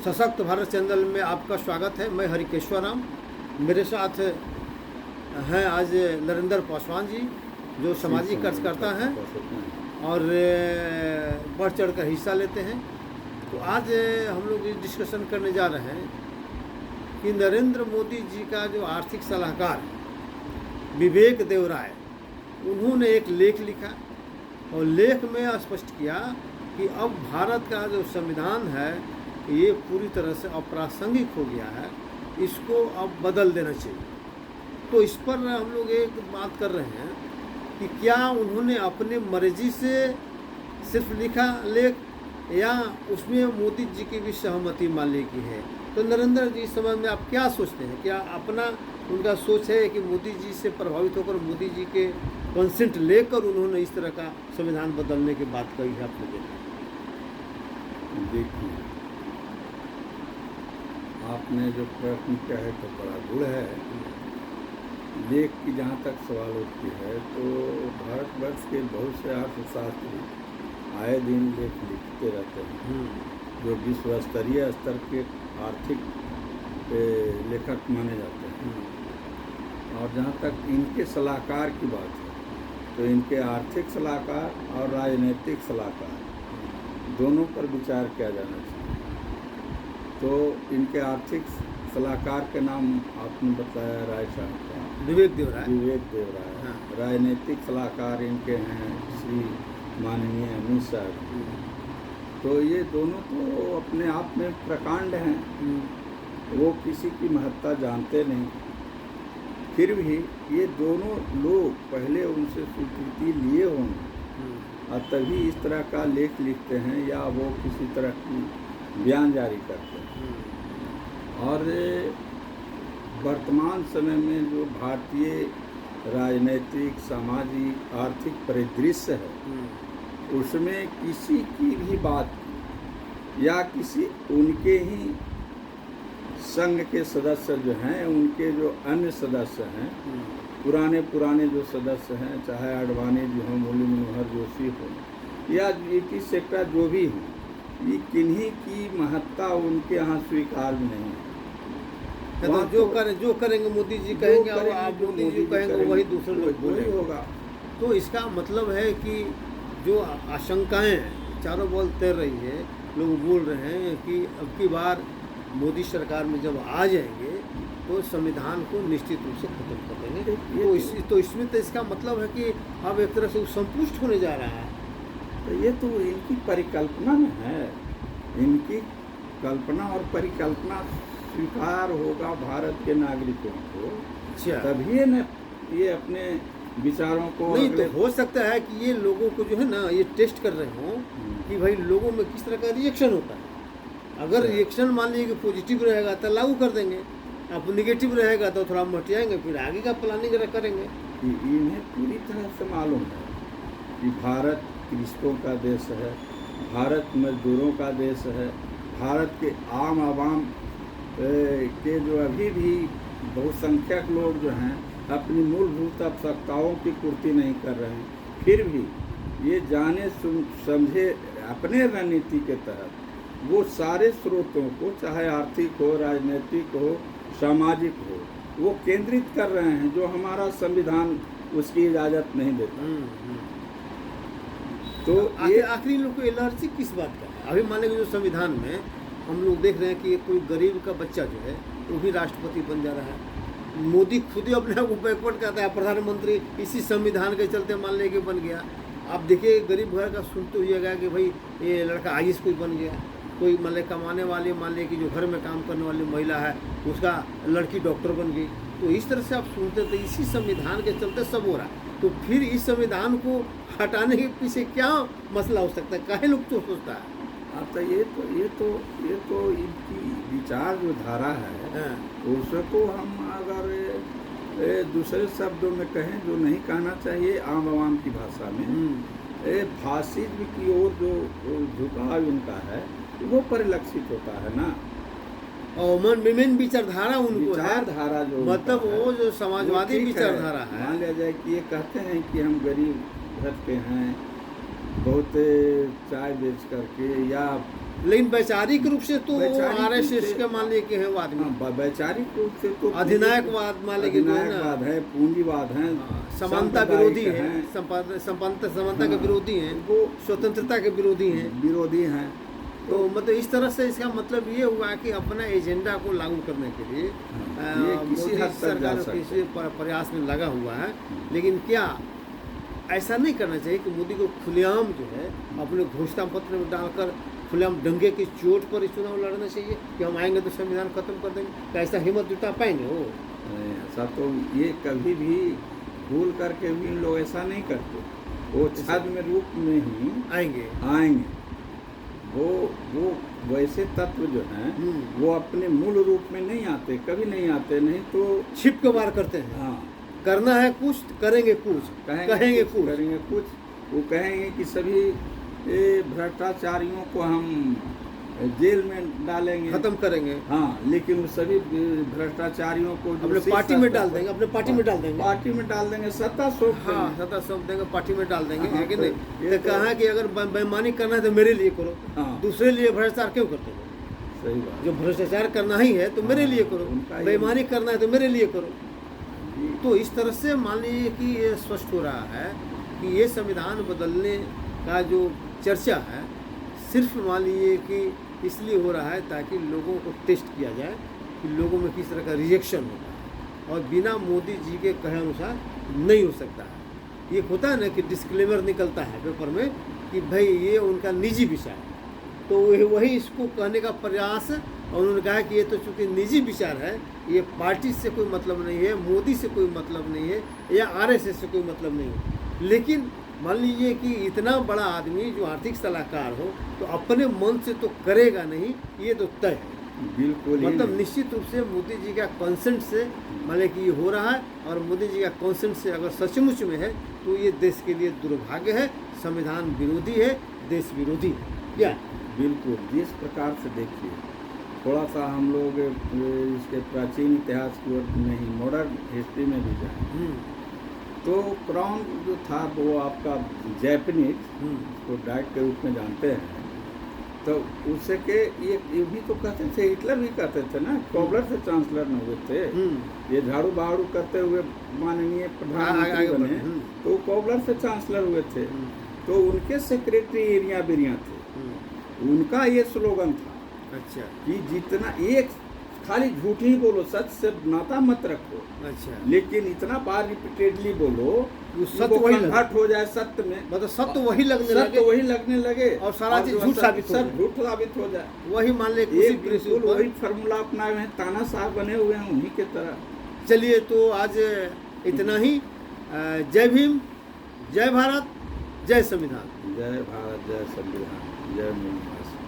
सशक्त भारत चैनल में आपका स्वागत है। मैं हरिकेश्वर राम, मेरे साथ हैं आज नरेंद्र पासवान जी, जो सामाजिक कार्यकर्ता हैं और बढ़ चढ़ कर हिस्सा लेते हैं। तो आज हम लोग ये डिस्कशन करने जा रहे हैं कि नरेंद्र मोदी जी का जो आर्थिक सलाहकार विवेक देवराय, उन्होंने एक लेख लिखा और लेख में स्पष्ट किया कि अब भारत का जो संविधान है ये पूरी तरह से अप्रासंगिक हो गया है, इसको अब बदल देना चाहिए। तो इस पर हम लोग एक बात कर रहे हैं कि क्या उन्होंने अपने मर्जी से सिर्फ लिखा लेख या उसमें मोदी जी की भी सहमति मान ली की है। तो नरेंद्र जी, इस समय में आप क्या सोचते हैं? क्या अपना उनका सोच है कि मोदी जी से प्रभावित होकर मोदी जी के कंसेंट लेकर उन्होंने इस तरह का संविधान बदलने की बात कही है? आप लोगों ने देखिए, आपने जो प्रश्न किया है तो बड़ा गुण है। लेख की जहाँ तक सवाल उठती है तो भारतवर्ष के बहुत से अर्थशास्त्री आए दिन लेख लिखते रहते हैं, जो विश्व स्तरीय स्तर के आर्थिक लेखक माने जाते हैं। और जहाँ तक इनके सलाहकार की बात है तो इनके आर्थिक सलाहकार और राजनीतिक सलाहकार दोनों पर विचार किया जाना चाहिए। तो इनके आर्थिक सलाहकार के नाम आपने बताया राय साहब का, विवेक देवराय। हाँ। राजनीतिक सलाहकार इनके हैं श्री माननीय अमित शाह। तो ये दोनों तो अपने आप में प्रकांड हैं, वो किसी की महत्ता जानते नहीं। फिर भी ये दोनों लोग पहले उनसे स्वीकृति लिए होंगे और तभी इस तरह का लेख लिखते हैं या वो किसी तरह की बयान जारी करते हैं। और वर्तमान समय में जो भारतीय राजनीतिक, सामाजिक, आर्थिक परिदृश्य है, उसमें किसी की भी बात या किसी उनके ही संघ के सदस्य जो हैं, उनके जो अन्य सदस्य हैं, पुराने जो सदस्य हैं, चाहे आडवाणी जी हों, मुरली मनोहर जोशी हो या ईटी सेक्टर जो भी हों, ये किन्हीं की महत्ता उनके यहाँ स्वीकार नहीं है। जो करेंगे मोदी जी कहेंगे और आप मोदी जी कहेंगे वही दूसरे लोग बोलेंगे होगा। तो इसका मतलब है कि जो आशंकाएं चारों बल तैर रही है, लोग बोल रहे हैं कि अब की बार मोदी सरकार में जब आ जाएंगे तो संविधान को निश्चित रूप से खत्म कर देंगे। तो इसमें तो इसका मतलब है कि अब एक तरह से वो संतुष्ट होने जा रहा है। तो ये तो इनकी परिकल्पना में है। इनकी कल्पना और परिकल्पना स्वीकार होगा भारत के नागरिकों को, तभी ये अपने विचारों को नहीं तो हो सकता है कि ये लोगों को जो है ना, ये टेस्ट कर रहे हों कि भाई लोगों में किस तरह का रिएक्शन होता है। अगर रिएक्शन मान लीजिए कि पॉजिटिव रहेगा तो लागू कर देंगे, अब नेगेटिव रहेगा तो थोड़ा मटियाएंगे, फिर आगे का प्लानिंग करेंगे। इन्हें पूरी तरह से मालूम है कि भारत कृषकों का देश है, भारत मजदूरों का देश है, भारत के आम आवाम के जो अभी भी बहुसंख्यक लोग जो हैं अपनी मूलभूत आवश्यकताओं की पूर्ति नहीं कर रहे हैं। फिर भी ये जाने समझे अपने रणनीति के तहत वो सारे स्रोतों को, चाहे आर्थिक हो, राजनीतिक हो, सामाजिक हो, वो केंद्रित कर रहे हैं, जो हमारा संविधान उसकी इजाज़त नहीं देता। तो ये आखिरी लोग को एलर्जी किस बात का है? अभी मान लीजिए जो संविधान में हम लोग देख रहे हैं कि कोई गरीब का बच्चा जो है वो भी राष्ट्रपति बन जा रहा है। मोदी खुद ही अपने आप को बैकवर्ड कहता है, प्रधानमंत्री इसी संविधान के चलते मान लीजिए बन गया। आप देखिए गरीब घर का सुनते हुएगा कि भाई ये लड़का आईएएस कोई बन गया, कोई मान लीजिए कमाने वाली, मान लीजिए कि जो घर में काम करने वाली महिला है उसका लड़की डॉक्टर बन गई। तो इस तरह से आप सुनते तो इसी संविधान के चलते सब हो रहा है। तो फिर इस संविधान को हटाने के पीछे क्या मसला हो सकता है? काहे लोग तो सोचता है? तो ये तो इनकी विचार जो धारा है, उसको हम अगर दूसरे शब्दों में कहें, जो नहीं कहना चाहिए आम आवाम की भाषा में, फासिज्म की ओर जो झुकाव इनका है वो परिलक्षित होता है ना। और मेन विचारधारा उनको विचारधारा जो मतलब वो जो समाजवादी विचारधारा है। मान लिया जाए कि ये कहते हैं कि हम गरीब घर के हैं, बहुत चाय बेच करके या लेकिन वैचारिक रूप से तो वैचारिक रूप आरएसएस से- के मान लिए कि है वो आदमी हाँ, वैचारिक रूप से तो अधिनायकवाद मान लिए कि जो है ना, अधिनायकवाद है, पूंजीवाद है, समानता सांप्रदायिक विरोधी है, हैं, समानता के हाँ, विरोधी हैं, वो स्वतंत्रता के विरोधी हैं। विरोधी हैं। तो मतलब इस तरह से इसका मतलब ये हुआ कि अपना एजेंडा को लागू करने के लिए ये किसी मोदी हद तक जा सरकार सकते किसी प्रयास में लगा हुआ है। लेकिन क्या ऐसा नहीं करना चाहिए कि मोदी को खुलेआम जो है अपने घोषणा पत्र में डालकर खुलेआम डंगे की चोट पर इस चुनाव लड़ना चाहिए कि हम आएंगे तो संविधान खत्म कर देंगे? क्या ऐसा हिम्मत जुटा पाएंगे वो? नहीं, ऐसा तो ये कभी भी भूल करके भी इन लोग ऐसा नहीं करते। वो छद्म रूप में ही आएंगे। आएंगे। वो वैसे तत्व जो हैं वो अपने मूल रूप में नहीं आते, कभी नहीं आते। नहीं तो छिप के वार करते हैं। हाँ, करना है कुछ, करेंगे कुछ, कहेंगे कुछ। करेंगे कुछ। वो कहेंगे कि सभी ये भ्रष्टाचारियों को हम जेल में डालेंगे, खत्म करेंगे। हाँ, लेकिन वो सभी भ्रष्टाचारियों को जो अपने शीर्ष पार्टी में स्तर डाल पर- देंगे, अपने पार्टी में डाल देंगे। पार्टी में डाल देंगे, सत्ता सौंप हाँ, देंगे। सत्ता सौंप देंगे, पार्टी में डाल देंगे। हाँ, है कि तो नहीं? ये तो कहा कि अगर बेईमानी करना है तो मेरे लिए करो, हाँ, दूसरे लिए भ्रष्टाचार क्यों करते हो? सही बात। जो भ्रष्टाचार करना ही है तो मेरे लिए करो, उनका ये- बेईमानी करना है तो मेरे लिए करो। जी, तो इस तरह से मान लीजिए कि ये स्पष्ट हो रहा है कि ये संविधान बदलने का जो चर्चा है सिर्फ मान लीजिए कि इसलिए हो रहा है ताकि लोगों को टेस्ट किया जाए कि लोगों में किस तरह का रिएक्शन होता है, और बिना मोदी जी के कहे अनुसार नहीं हो सकता है। ये होता है ना कि डिस्क्लेमर निकलता है पेपर में कि भाई ये उनका निजी विषय है, तो वही इसको कहने का प्रयास, और उन्होंने कहा कि ये तो चूंकि निजी विचार है, ये पार्टी से कोई मतलब नहीं है, मोदी से कोई मतलब नहीं है, या आरएसएस से कोई मतलब नहीं है। लेकिन मान लीजिए कि इतना बड़ा आदमी जो आर्थिक सलाहकार हो तो अपने मन से तो करेगा नहीं, ये तो तय है। बिल्कुल ही मतलब नहीं। निश्चित रूप से मोदी जी का कंसेंट से मान लें कि ये हो रहा है, और मोदी जी का कंसेंट से अगर सचमुच में है तो ये देश के लिए दुर्भाग्य है, संविधान विरोधी है, देश विरोधी है। क्या बिल्कुल, जिस प्रकार से देखिए, थोड़ा सा हम लोग इसके प्राचीन इतिहास की ओर नहीं, मॉडर्न हिस्ट्री में भी जाएं तो क्राउन जो था वो आपका जैपनीज को डाइट के रूप में जानते हैं, तो उससे के ये भी तो कहते थे, हिटलर भी कहते थे ना, कॉबलर से चांसलर न हुए थे, ये झाड़ू बहाड़ू करते हुए माननीय प्रधानमंत्री बने, तो कॉबलर से चांसलर हुए थे, तो उनके सेक्रेटरी एरिया बेरिया थे, उनका ये स्लोगन था। अच्छा कि जितना एक खाली झूठ ही बोलो, सच से नाता मत रखो, अच्छा, लेकिन इतना बार रिपीटेडली बोलो वो सत्य सत्य वही कन्वर्ट हो जाए सत्य में, मतलब सत्य वही लगने सत्य लगे, वही लगने लगे, और सारा चीज जो झूठ सब- साबित हो सब जाए। झूठ साबित हो जाए। वही मान ले ये उसी प्रेस बिल्कुल ऊपर। वही फार्मूला अपनाए हुए हैं, ताना साहब बने हुए हैं उन्हीं के तरह। चलिए तो आज इतना ही। जय भीम, जय भारत, जय संविधान। जय भारत, जय संविधान, जय मूल निवासी।